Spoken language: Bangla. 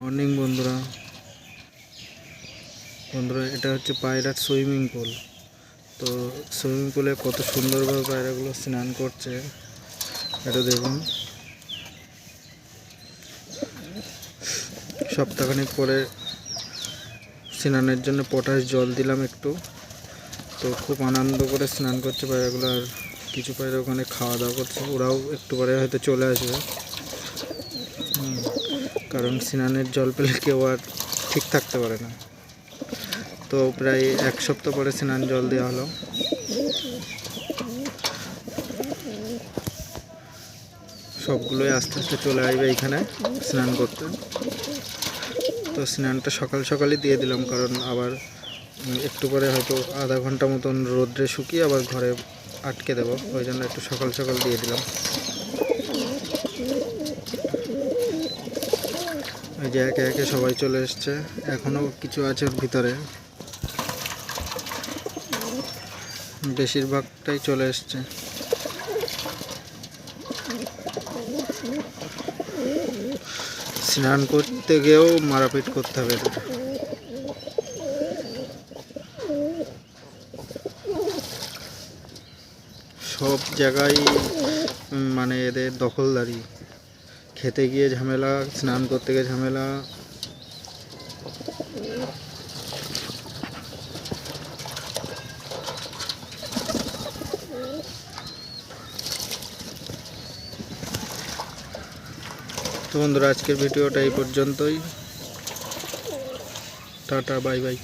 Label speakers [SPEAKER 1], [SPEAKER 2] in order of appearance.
[SPEAKER 1] মর্নিং বন্ধুরা এটা হচ্ছে পায়রার সুইমিং পুল। তো সুইমিং পুলে কত সুন্দরভাবে পায়রাগুলো স্নান করছে এটা দেখুন। সপ্তাহখানেক পরে স্নানের জন্য পটাশ জল দিলাম একটু, তো খুব আনন্দ করে স্নান করছে পায়রাগুলো। আর কিছু পায়রা ওখানে খাওয়া দাওয়া করছে, ওরাও একটু পরে হয়তো চলে আসবে। কারণ স্নানের জল পেলে কেউ আর ঠিক থাকতে পারে না। তো প্রায় এক সপ্তাহ পরে স্নান জল দেওয়া হলো। সবগুলোই আস্তে আস্তে চলে আসবে এইখানে স্নান করতে। তো স্নানটা সকাল সকালই দিয়ে দিলাম, কারণ আবার একটু পরে হয়তো আধা ঘন্টা মতন রোদ্রে শুকিয়ে আবার ঘরে আটকে দেবো, ওই জন্য একটু সকাল সকাল দিয়ে দিলাম। এই যে একে একে সবাই চলে এসছে, এখনও কিছু আছে ওর ভিতরে, বেশিরভাগটাই চলে এসছে। স্নান করতে গিয়েও মারাপিট করতে হবে। সব জায়গায় মানে এদের দখলদারি, খেতে গিয়ে ঝামেলা, স্নান করতে গিয়ে ঝামেলা। তো বন্ধুরা, আজকের ভিডিওটা এই পর্যন্তই। Tata, bye bye.